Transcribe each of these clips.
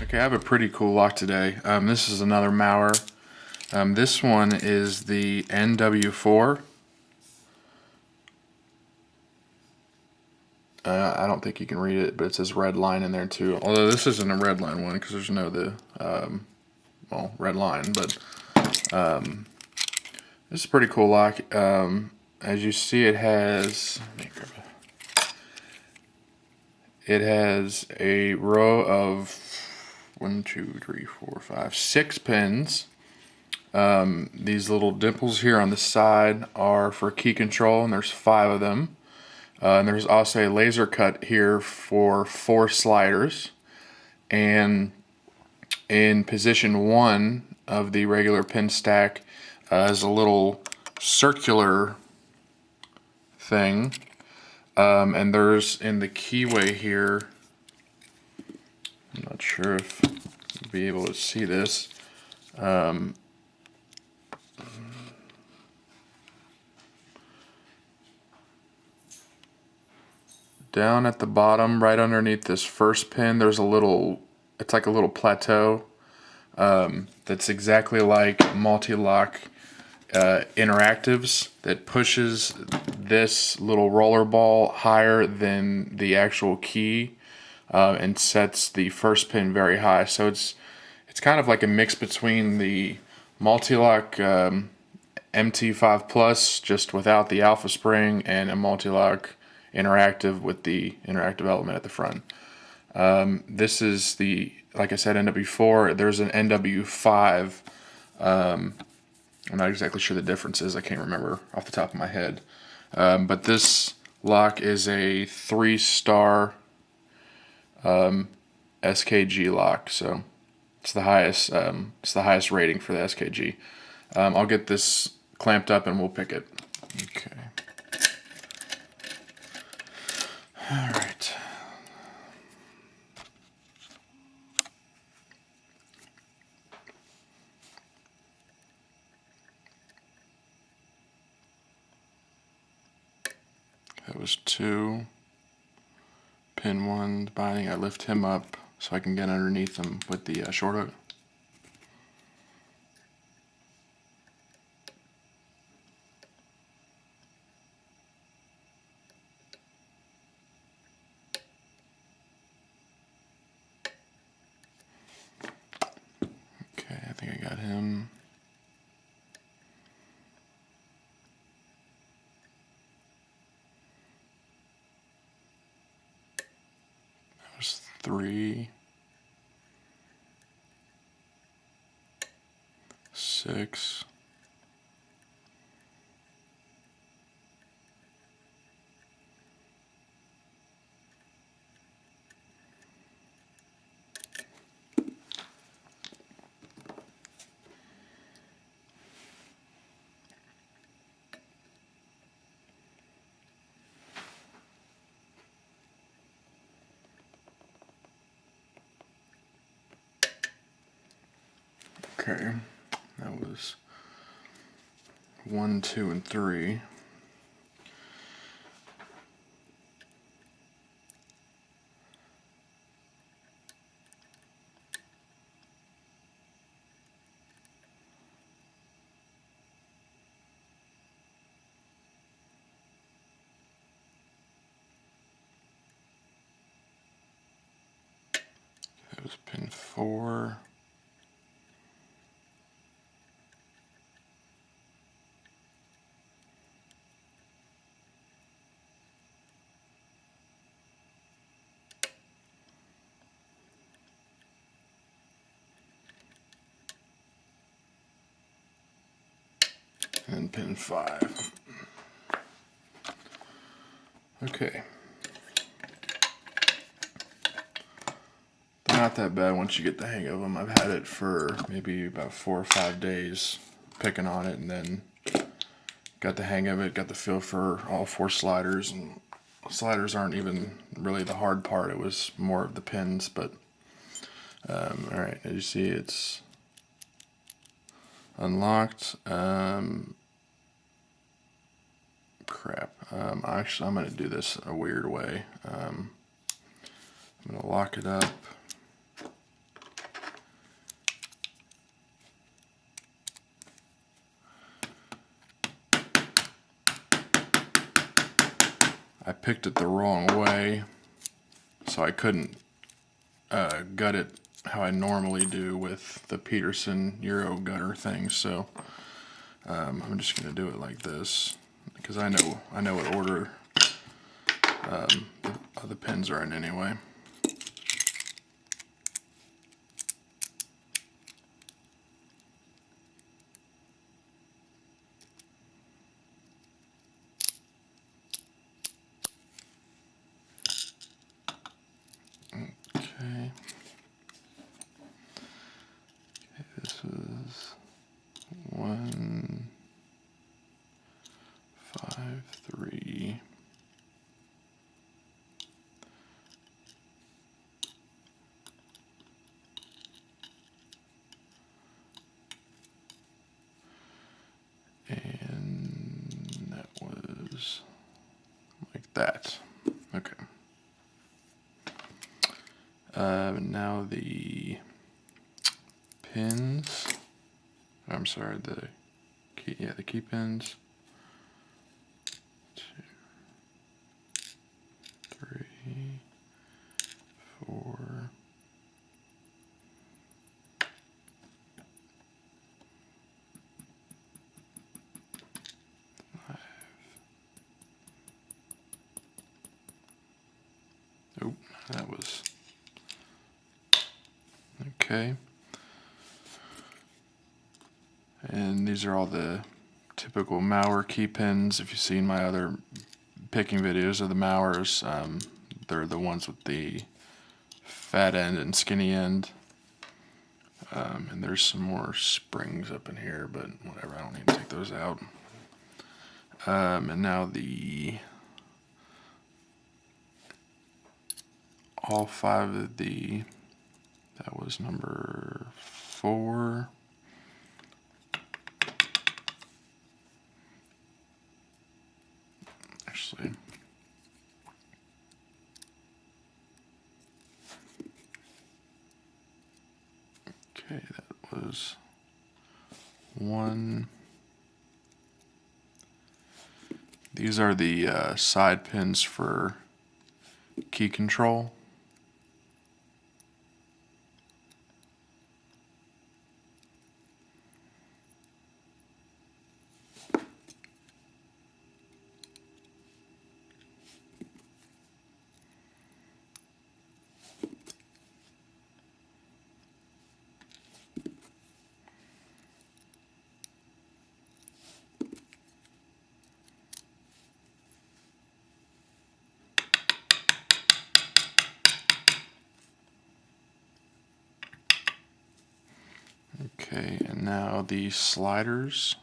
Okay, I have a pretty cool lock today. This is another Mauer. This one is the NW4. I don't think you can read it, but it says red line in there too. Although this isn't a red line one because there's no well, red line. But this is a pretty cool lock. As you see, it has a row of 6 pins. These little dimples here on the side are for key control, and there's 5 of them. And there's also a laser cut here for 4 sliders. And in position 1 of the regular pin stack is a little circular thing. And there's in the keyway here, I'm not sure if you'll be able to see this. Down at the bottom, right underneath this first pin, there's a little, it's like a little plateau that's exactly like Mul T Lock Interactives that pushes this little roller ball higher than the actual key and sets the first pin very high. So it's kind of like a mix between the Mul T Lock MT5 Plus just without the alpha spring and a Mul T Lock Interactive with the interactive element at the front. This is the, like I said, NW4. There's an NW5. I'm not exactly sure the differences. I can't remember off the top of my head. But this lock is a 3-star SKG lock, so it's the highest. It's the highest rating for the SKG. I'll get this clamped up and we'll pick it. Okay. All right. That was 2. Pin 1 binding. I lift him up so I can get underneath him with the short hook. Okay, I think I got him. That was 3, 6, okay, that was 1, 2, and 3. That was pin 4. And pin 5. Okay. They're not that bad once you get the hang of them. I've had it for maybe about 4 or 5 days picking on it, and then got the hang of it, got the feel for all 4 sliders, and sliders aren't even really the hard part. It was more of the pins, but alright, as you see, it's unlocked. Crap. Actually, I'm going to do this a weird way. I'm going to lock it up. picked it the wrong way, so I couldn't gut it how I normally do with the Peterson Euro gutter thing. So I'm just going to do it like this because I know what order the pins are in anyway. Okay. This is 1, 5, 3. And that was like that. Okay. Now the pins. I'm sorry, the key pins. 2, 3, 4. 5. Oh, that was okay. And these are all the typical Mauer key pins. If you've seen my other picking videos of the Mauers, they're the ones with the fat end and skinny end. And there's some more springs up in here, but whatever, I don't need to take those out. And now all 5 of that was number 4. Actually, okay, that was 1. These are the side pins for key control. Okay, and now the sliders.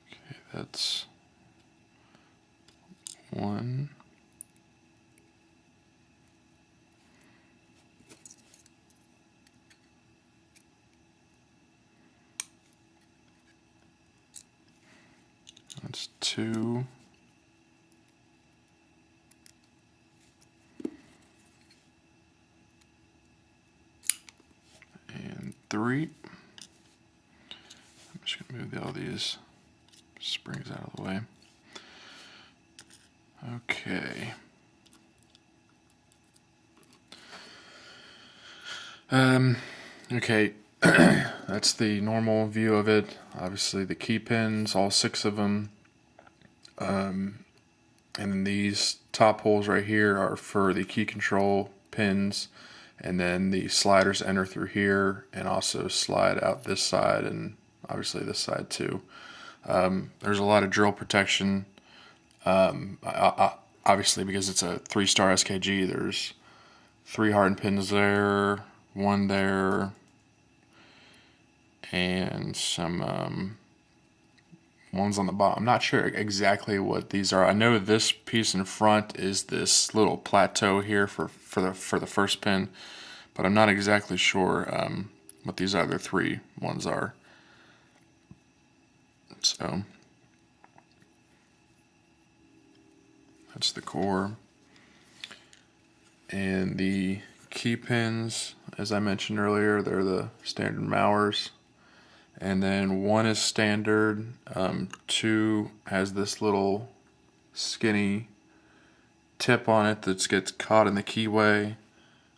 Okay, that's 1. That's 2. And 3. I'm just going to move all these springs out of the way. Okay. Okay, that's the normal view of it. Obviously the key pins, all 6 of them. And then these top holes right here are for the key control pins. And then the sliders enter through here and also slide out this side and obviously this side too. There's a lot of drill protection. Obviously because it's a 3-star SKG, there's 3 hardened pins there, 1 there, and some ones on the bottom. I'm not sure exactly what these are. I know this piece in front is this little plateau here for the first pin, but I'm not exactly sure what these other 3 ones are. So that's the core. And the key pins, as I mentioned earlier, they're the standard Mauers. and then 1 is standard. 2 has this little skinny tip on it that gets caught in the keyway.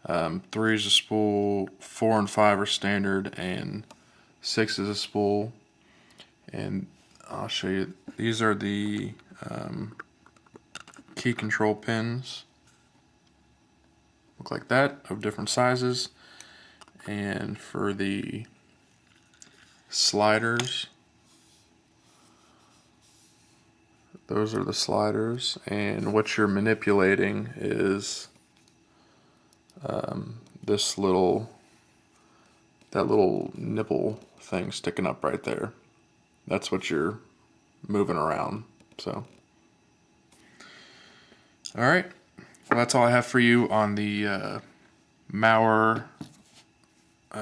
3 is a spool, 4 and 5 are standard, and 6 is a spool. And I'll show you, these are the key control pins. Look like that, of different sizes. And for the sliders, those are the sliders, and what you're manipulating is this little nipple thing sticking up right there. That's what you're moving around. So, all right, well, that's all I have for you on the Mauer. What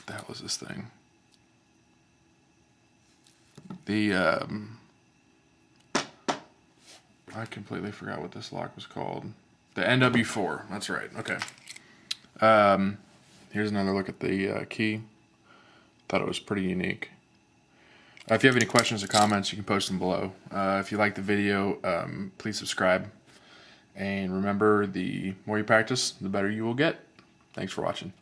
the hell is this thing? The I completely forgot what this lock was called. The NW4. That's right. Okay. Here's another look at the key. Thought it was pretty unique. If you have any questions or comments, you can post them below. If you like the video, please subscribe. And remember, the more you practice, the better you will get. Thanks for watching.